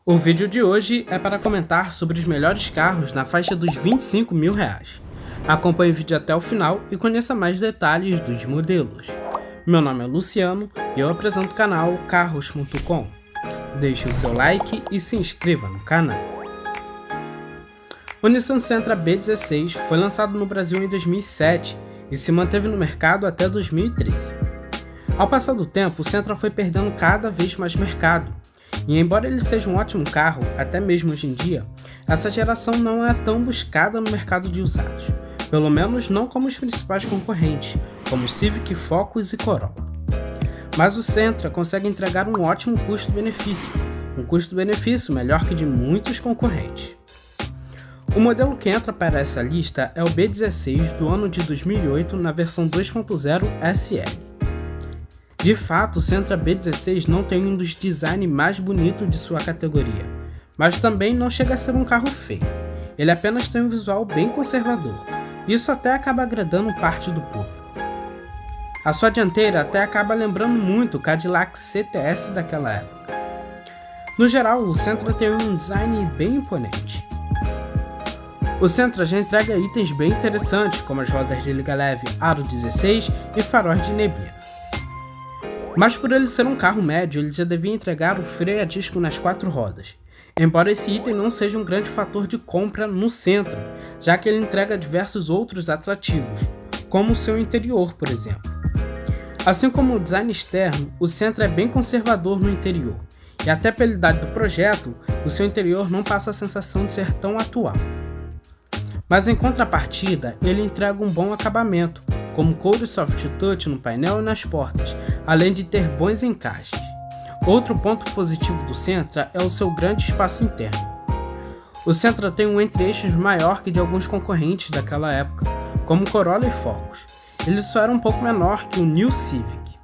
O vídeo de hoje é para comentar sobre os melhores carros na faixa dos R$ 25 mil. Acompanhe o vídeo até o final e conheça mais detalhes dos modelos. Meu nome é Luciano e eu apresento o canal Carros.com. Deixe o seu like e se inscreva no canal. O Nissan Sentra B16 foi lançado no Brasil em 2007 e se manteve no mercado até 2013. Ao passar do tempo, o Sentra foi perdendo cada vez mais mercado. E embora ele seja um ótimo carro, até mesmo hoje em dia, essa geração não é tão buscada no mercado de usados, pelo menos não como os principais concorrentes, como Civic, Focus e Corolla. Mas o Sentra consegue entregar um ótimo custo-benefício, um custo-benefício melhor que de muitos concorrentes. O modelo que entra para essa lista é o B16 do ano de 2008 na versão 2.0 SL. De fato, o Sentra B16 não tem um dos designs mais bonitos de sua categoria, mas também não chega a ser um carro feio. Ele apenas tem um visual bem conservador, e isso até acaba agradando parte do público. A sua dianteira até acaba lembrando muito o Cadillac CTS daquela época. No geral, o Sentra tem um design bem imponente. O Sentra já entrega itens bem interessantes, como as rodas de liga leve Aro 16 e faróis de neblina. Mas por ele ser um carro médio, ele já devia entregar o freio a disco nas 4 rodas, embora esse item não seja um grande fator de compra no Sentra, já que ele entrega diversos outros atrativos, como o seu interior, por exemplo. Assim como o design externo, o Sentra é bem conservador no interior, e até pela idade do projeto, o seu interior não passa a sensação de ser tão atual. Mas em contrapartida, ele entrega um bom acabamento, como couro e soft touch no painel e nas portas, além de ter bons encaixes. Outro ponto positivo do Sentra é o seu grande espaço interno. O Sentra tem um entre-eixos maior que de alguns concorrentes daquela época, como Corolla e Focus. Ele só era um pouco menor que o New Civic.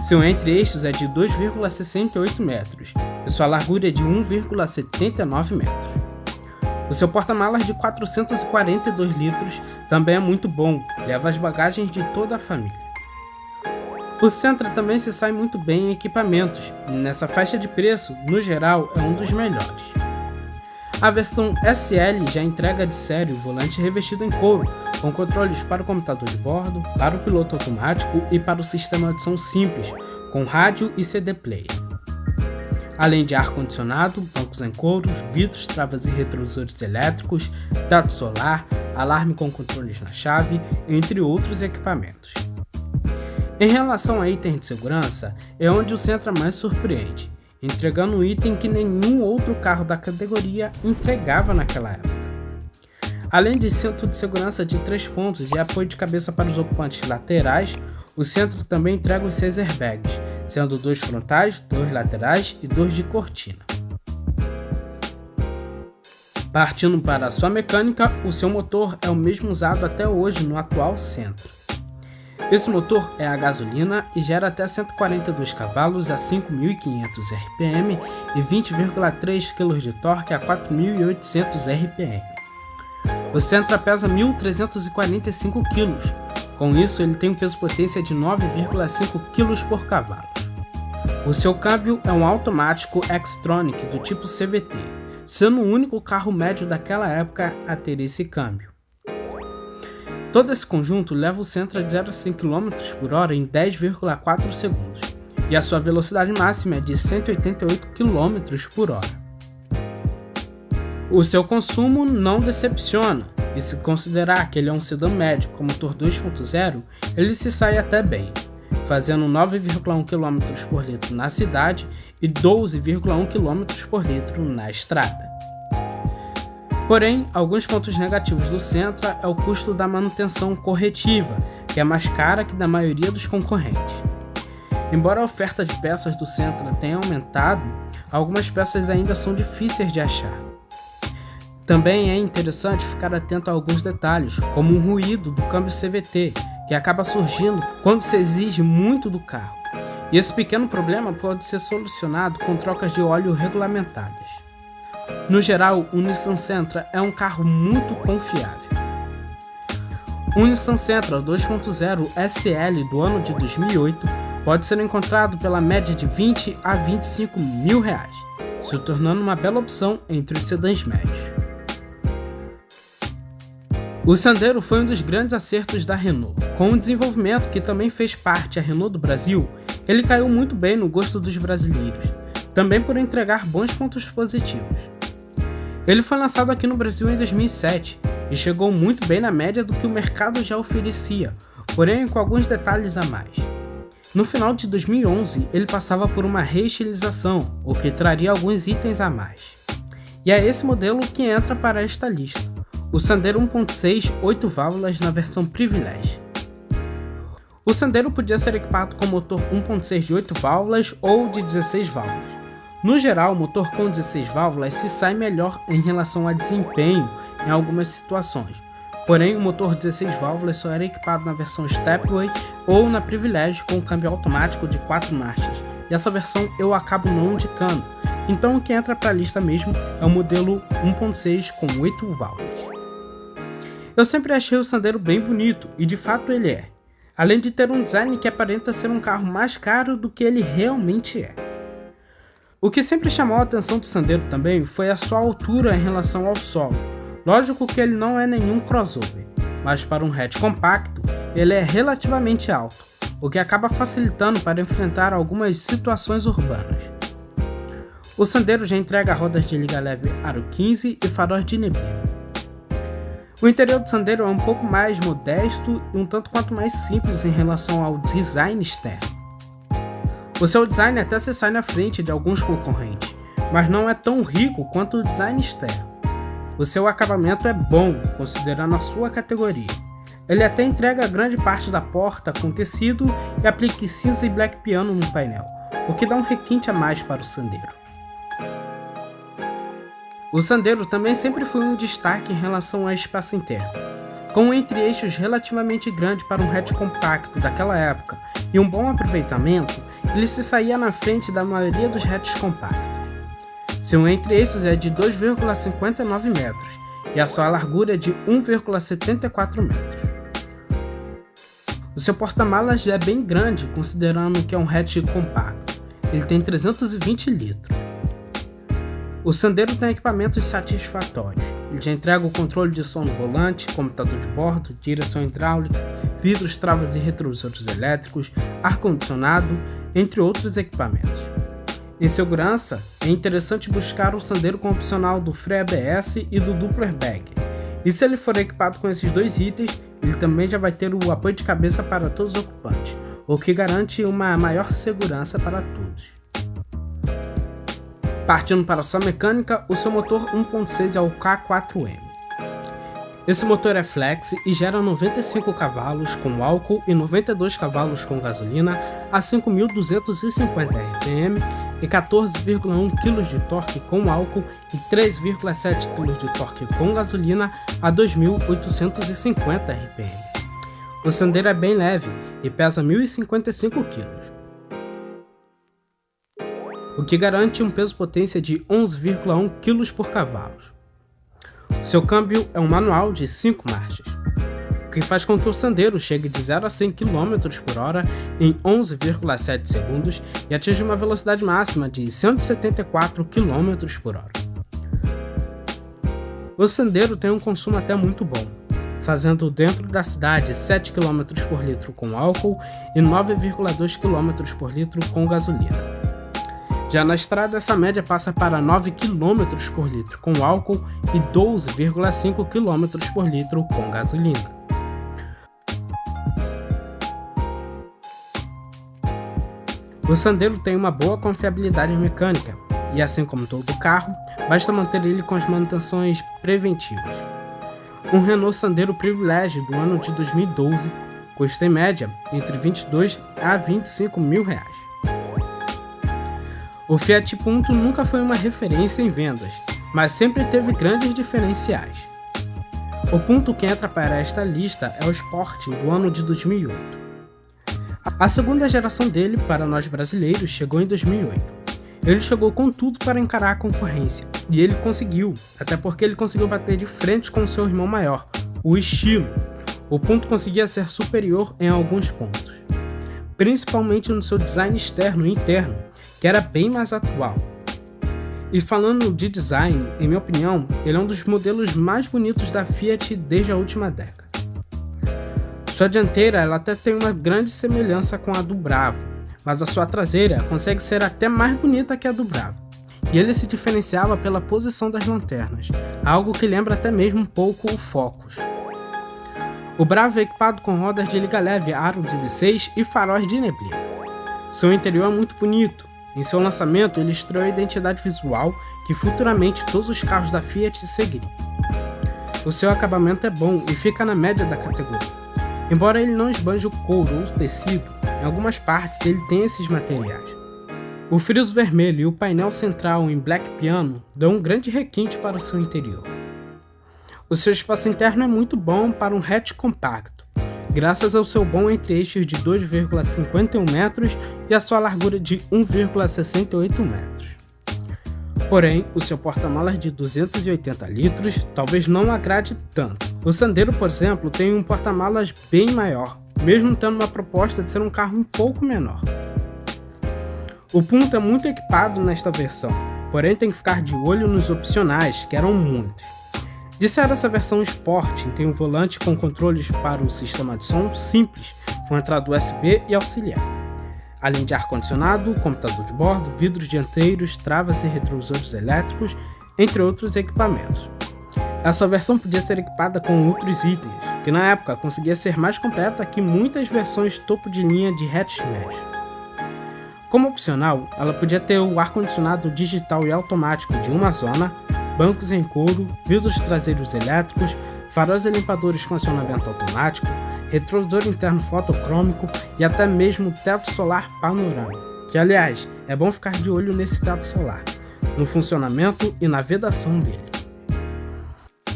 Seu entre-eixos é de 2,68 metros e sua largura é de 1,79 metros. O seu porta-malas de 442 litros também é muito bom, leva as bagagens de toda a família. O Sentra também se sai muito bem em equipamentos, e nessa faixa de preço, no geral, é um dos melhores. A versão SL já entrega de série o volante revestido em couro, com controles para o computador de bordo, para o piloto automático e para o sistema de som simples, com rádio e CD player. Além de ar-condicionado, bancos em couro, vidros, travas e retrovisores elétricos, teto solar, alarme com controles na chave, entre outros equipamentos. Em relação a itens de segurança, é onde o Sentra mais surpreende, entregando um item que nenhum outro carro da categoria entregava naquela época. Além de cinto de segurança de 3 pontos e apoio de cabeça para os ocupantes laterais, o Sentra também entrega os 6 airbags, sendo 2 frontais, 2 laterais e 2 de cortina. Partindo para a sua mecânica, o seu motor é o mesmo usado até hoje no atual Sentra. Esse motor é a gasolina e gera até 142 cavalos a 5.500 RPM e 20,3 kg de torque a 4.800 RPM. O Sentra pesa 1.345 kg. Com isso, ele tem um peso-potência de 9,5 kg por cavalo. O seu câmbio é um automático Xtronic do tipo CVT, sendo o único carro médio daquela época a ter esse câmbio. Todo esse conjunto leva o Sentra de 0 a 100 km por hora em 10,4 segundos, e a sua velocidade máxima é de 188 km por hora. O seu consumo não decepciona, e se considerar que ele é um sedã médio com motor 2.0, ele se sai até bem, fazendo 9,1 km por litro na cidade e 12,1 km por litro na estrada. Porém, alguns pontos negativos do Sentra é o custo da manutenção corretiva, que é mais cara que da maioria dos concorrentes. Embora a oferta de peças do Sentra tenha aumentado, algumas peças ainda são difíceis de achar. Também é interessante ficar atento a alguns detalhes, como o ruído do câmbio CVT, que acaba surgindo quando se exige muito do carro. E esse pequeno problema pode ser solucionado com trocas de óleo regulamentadas. No geral, o Nissan Sentra é um carro muito confiável. O Nissan Sentra 2.0 SL do ano de 2008 pode ser encontrado pela média de R$ 20 a R$ 25 mil. se tornando uma bela opção entre os sedãs médios. O Sandero foi um dos grandes acertos da Renault. Com o desenvolvimento que também fez parte a Renault do Brasil, ele caiu muito bem no gosto dos brasileiros, também por entregar bons pontos positivos. Ele foi lançado aqui no Brasil em 2007 e chegou muito bem na média do que o mercado já oferecia, porém com alguns detalhes a mais. No final de 2011, ele passava por uma reestilização, o que traria alguns itens a mais. E é esse modelo que entra para esta lista. O Sandero 1.6 8 válvulas na versão Privilege. O Sandero podia ser equipado com motor 1.6 de 8 válvulas ou de 16 válvulas. No geral, o motor com 16 válvulas se sai melhor em relação a desempenho em algumas situações. Porém, o motor 16 válvulas só era equipado na versão Stepway ou na Privilege com câmbio automático de 4 marchas. E essa versão eu acabo não indicando. Então o que entra para a lista mesmo é o modelo 1.6 com 8 válvulas. Eu sempre achei o Sandero bem bonito, e de fato ele é, além de ter um design que aparenta ser um carro mais caro do que ele realmente é. O que sempre chamou a atenção do Sandero também foi a sua altura em relação ao solo. Lógico que ele não é nenhum crossover, mas para um hatch compacto, ele é relativamente alto, o que acaba facilitando para enfrentar algumas situações urbanas. O Sandero já entrega rodas de liga leve aro 15 e faróis de neblina. O interior do Sandero é um pouco mais modesto e um tanto quanto mais simples em relação ao design externo. O seu design até se sai na frente de alguns concorrentes, mas não é tão rico quanto o design externo. O seu acabamento é bom, considerando a sua categoria. Ele até entrega grande parte da porta com tecido e aplique cinza e black piano no painel, o que dá um requinte a mais para o Sandero. O Sandero também sempre foi um destaque em relação ao espaço interno. Com um entre-eixos relativamente grande para um hatch compacto daquela época e um bom aproveitamento, ele se saía na frente da maioria dos hatches compactos. Seu entre-eixos é de 2,59 metros e a sua largura é de 1,74 metros. O seu porta-malas é bem grande, considerando que é um hatch compacto. Ele tem 320 litros. O Sandero tem equipamentos satisfatórios. Ele já entrega o controle de som no volante, computador de bordo, direção hidráulica, vidros, travas e retrovisores elétricos, ar-condicionado, entre outros equipamentos. Em segurança, é interessante buscar o Sandero com o opcional do freio ABS e do duplo airbag. E se ele for equipado com esses dois itens, ele também já vai ter o apoio de cabeça para todos os ocupantes, o que garante uma maior segurança para todos. Partindo para sua mecânica, o seu motor 1.6 é o K4M. Esse motor é flex e gera 95 cavalos com álcool e 92 cavalos com gasolina a 5.250 RPM e 14,1 kg de torque com álcool e 3,7 kg de torque com gasolina a 2.850 RPM. O Sandero é bem leve e pesa 1.055 kg. O que garante um peso-potência de 11,1 kg por cavalo. Seu câmbio é um manual de 5 marchas, o que faz com que o Sandero chegue de 0 a 100 km por hora em 11,7 segundos e atinja uma velocidade máxima de 174 km por hora. O Sandero tem um consumo até muito bom, fazendo dentro da cidade 7 km por litro com álcool e 9,2 km por litro com gasolina. Já na estrada, essa média passa para 9 km por litro com álcool e 12,5 km por litro com gasolina. O Sandero tem uma boa confiabilidade mecânica e, assim como todo carro, basta manter ele com as manutenções preventivas. Um Renault Sandero Privilege do ano de 2012 custa em média entre 22 a 25 mil reais. O Fiat Punto nunca foi uma referência em vendas, mas sempre teve grandes diferenciais. O Punto que entra para esta lista é o Sport do ano de 2008. A segunda geração dele, para nós brasileiros, chegou em 2008. Ele chegou com tudo para encarar a concorrência, e ele conseguiu, até porque ele conseguiu bater de frente com seu irmão maior, o estilo. O Punto conseguia ser superior em alguns pontos, principalmente no seu design externo e interno, que era bem mais atual. E falando de design, em minha opinião, ele é um dos modelos mais bonitos da Fiat desde a última década. Sua dianteira ela até tem uma grande semelhança com a do Bravo, mas a sua traseira consegue ser até mais bonita que a do Bravo. E ele se diferenciava pela posição das lanternas, algo que lembra até mesmo um pouco o Focus. O Bravo é equipado com rodas de liga leve aro 16 e faróis de neblina. Seu interior é muito bonito. Em seu lançamento, ele estreou a identidade visual que futuramente todos os carros da Fiat seguiriam. O seu acabamento é bom e fica na média da categoria. Embora ele não esbanje o couro ou o tecido, em algumas partes ele tem esses materiais. O friso vermelho e o painel central em black piano dão um grande requinte para o seu interior. O seu espaço interno é muito bom para um hatch compacto, graças ao seu bom entre-eixos de 2,51 metros e a sua largura de 1,68 metros. Porém, o seu porta-malas de 280 litros talvez não agrade tanto. O Sandero, por exemplo, tem um porta-malas bem maior, mesmo tendo uma proposta de ser um carro um pouco menor. O Punto é muito equipado nesta versão, porém tem que ficar de olho nos opcionais, que eram muitos. De ser essa versão Sport, tem um volante com controles para o sistema de som simples, com entrada USB e auxiliar, além de ar-condicionado, computador de bordo, vidros dianteiros, travas e retrovisores elétricos, entre outros equipamentos. Essa versão podia ser equipada com outros itens, que na época conseguia ser mais completa que muitas versões topo de linha de hatch médio. Como opcional, ela podia ter o ar-condicionado digital e automático de uma zona, bancos em couro, vidros traseiros elétricos, faróis e limpadores com acionamento automático, retrovisor interno fotocrômico e até mesmo teto solar panorâmico, que aliás, é bom ficar de olho nesse teto solar, no funcionamento e na vedação dele.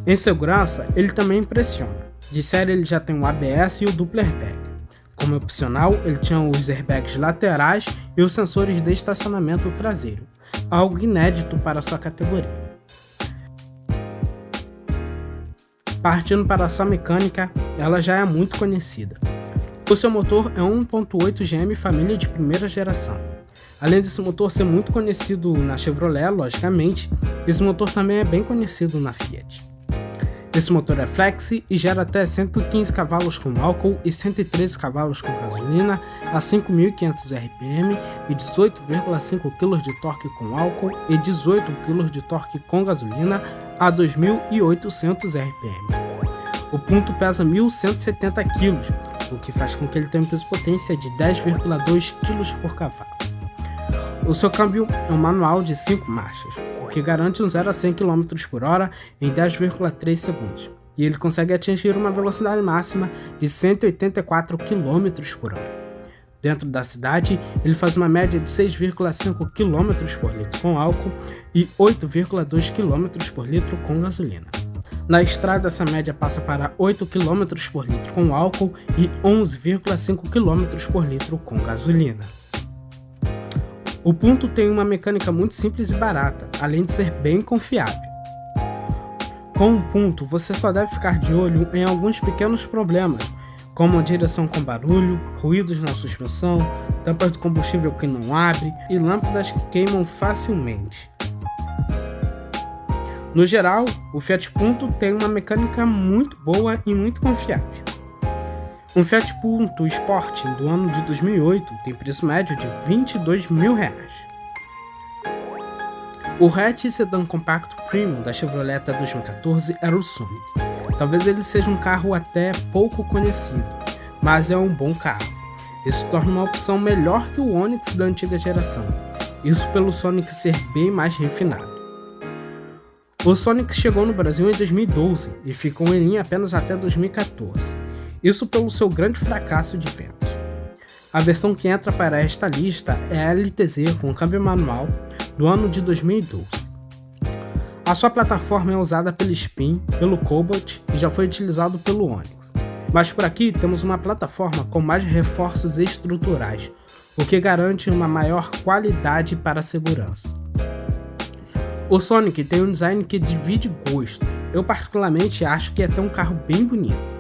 Em segurança, ele também impressiona. De série ele já tem o ABS e o duplo airbag. Como opcional, ele tinha os airbags laterais e os sensores de estacionamento traseiro, algo inédito para sua categoria. Partindo para a sua mecânica, ela já é muito conhecida. O seu motor é um 1.8 GM família de primeira geração. Além desse motor ser muito conhecido na Chevrolet, logicamente, esse motor também é bem conhecido na Fiat. Esse motor é flexi e gera até 115 cavalos com álcool e 113 cavalos com gasolina a 5.500 RPM e 18,5 kg de torque com álcool e 18 kg de torque com gasolina a 2.800 RPM. O Punto pesa 1.170 kg, o que faz com que ele tenha um peso-potência de 10,2 kg por cavalo. O seu câmbio é um manual de 5 marchas, o que garante um 0 a 100 km por hora em 10,3 segundos, e ele consegue atingir uma velocidade máxima de 184 km por hora. Dentro da cidade, ele faz uma média de 6,5 km por litro com álcool e 8,2 km por litro com gasolina. Na estrada, essa média passa para 8 km por litro com álcool e 11,5 km por litro com gasolina. O Punto tem uma mecânica muito simples e barata, além de ser bem confiável. Com o Punto, você só deve ficar de olho em alguns pequenos problemas, como a direção com barulho, ruídos na suspensão, tampas de combustível que não abrem e lâmpadas que queimam facilmente. No geral, o Fiat Punto tem uma mecânica muito boa e muito confiável. Um Fiat Punto Sport do ano de 2008 tem preço médio de R$22 mil. O hatch sedã compacto premium da Chevrolet até 2014 era o Sonic. Talvez ele seja um carro até pouco conhecido, mas é um bom carro. Isso torna uma opção melhor que o Onix da antiga geração, isso pelo Sonic ser bem mais refinado. O Sonic chegou no Brasil em 2012 e ficou em linha apenas até 2014. Isso pelo seu grande fracasso de vendas. A versão que entra para esta lista é a LTZ com câmbio manual do ano de 2012. A sua plataforma é usada pelo Spin, pelo Cobalt e já foi utilizado pelo Onix. Mas por aqui temos uma plataforma com mais reforços estruturais, o que garante uma maior qualidade para a segurança. O Sonic tem um design que divide gosto. Eu particularmente acho que é até um carro bem bonito.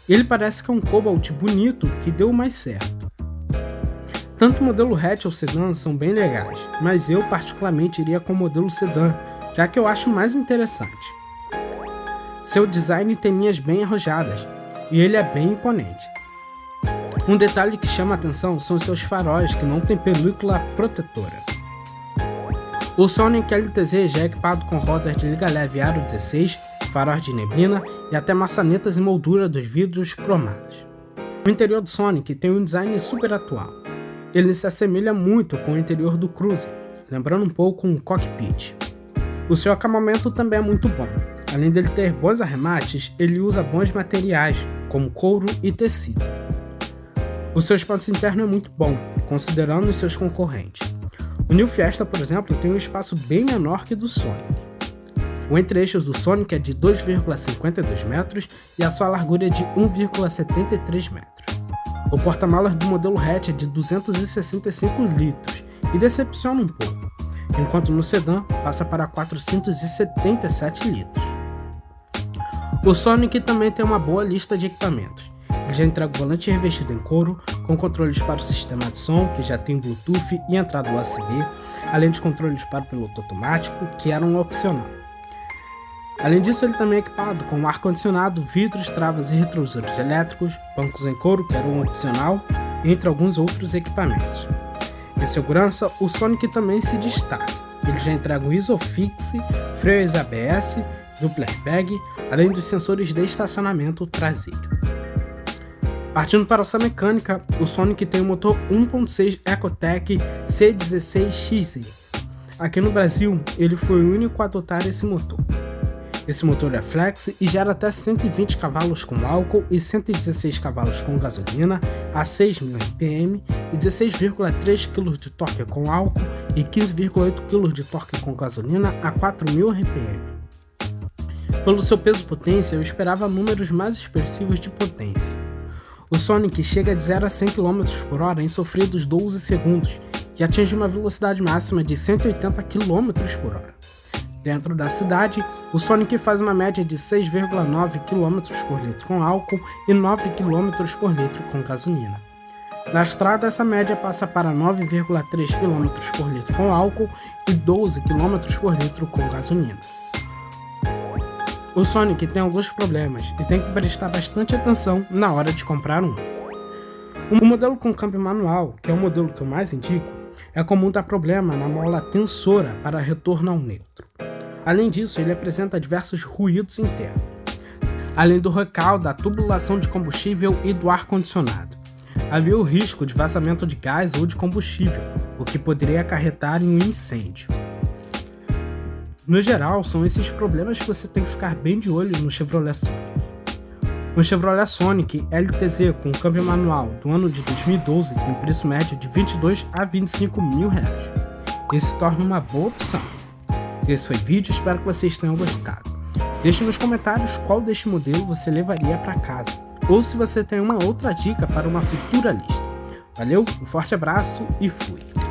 Ele parece que é um Cobalt bonito que deu mais certo. Tanto o modelo hatch ou sedã são bem legais, mas eu particularmente iria com o modelo sedã, já que eu acho mais interessante. Seu design tem linhas bem arrojadas, e ele é bem imponente. Um detalhe que chama a atenção são os seus faróis, que não tem película protetora. O Sonic LTZ já é equipado com rodas de liga leve aro 16, faróis de neblina e até maçanetas e moldura dos vidros cromadas. O interior do Sonic tem um design super atual. Ele se assemelha muito com o interior do Cruiser, lembrando um pouco um cockpit. O seu acabamento também é muito bom. Além dele ter bons arremates, ele usa bons materiais, como couro e tecido. O seu espaço interno é muito bom, considerando os seus concorrentes. O New Fiesta, por exemplo, tem um espaço bem menor que o do Sonic. O entre-eixos do Sonic é de 2,52 metros e a sua largura é de 1,73 metros. O porta-malas do modelo hatch é de 265 litros e decepciona um pouco, enquanto no sedã passa para 477 litros. O Sonic também tem uma boa lista de equipamentos. Ele já entrega o volante revestido em couro, com controles para o sistema de som, que já tem Bluetooth e entrada USB, além de controles para o piloto automático, que eram opcional. Além disso, ele também é equipado com ar-condicionado, vidros, travas e retrovisores elétricos, bancos em couro, que eram opcional, entre alguns outros equipamentos. Em segurança, o Sonic também se destaca. Ele já entrega o Isofix, freios ABS, duplo airbag, além dos sensores de estacionamento traseiro. Partindo para a sua mecânica, o Sonic tem o motor 1.6 Ecotec C16XE. Aqui no Brasil, ele foi o único a adotar esse motor. Esse motor é flex e gera até 120 cavalos com álcool e 116 cavalos com gasolina a 6.000 RPM e 16,3 kg de torque com álcool e 15,8 kg de torque com gasolina a 4.000 RPM. Pelo seu peso e potência, eu esperava números mais expressivos de potência. O Sonic chega de 0 a 100 km por hora em sofridos 12 segundos e atinge uma velocidade máxima de 180 km por hora. Dentro da cidade, o Sonic faz uma média de 6,9 km por litro com álcool e 9 km por litro com gasolina. Na estrada, essa média passa para 9,3 km por litro com álcool e 12 km por litro com gasolina. O Sonic tem alguns problemas e tem que prestar bastante atenção na hora de comprar um. O modelo com câmbio manual, que é o modelo que eu mais indico, é comum dar problema na mola tensora para retorno ao neutro. Além disso, ele apresenta diversos ruídos internos, além do recal da tubulação de combustível e do ar-condicionado. Havia o risco de vazamento de gás ou de combustível, o que poderia acarretar em um incêndio. No geral, são esses problemas que você tem que ficar bem de olho no Chevrolet Sonic. O Chevrolet Sonic LTZ com câmbio manual do ano de 2012 tem preço médio de 22 a 25 mil reais. Esse se torna uma boa opção. Esse foi o vídeo, espero que vocês tenham gostado. Deixe nos comentários qual deste modelo você levaria para casa, ou se você tem uma outra dica para uma futura lista. Valeu, um forte abraço e fui!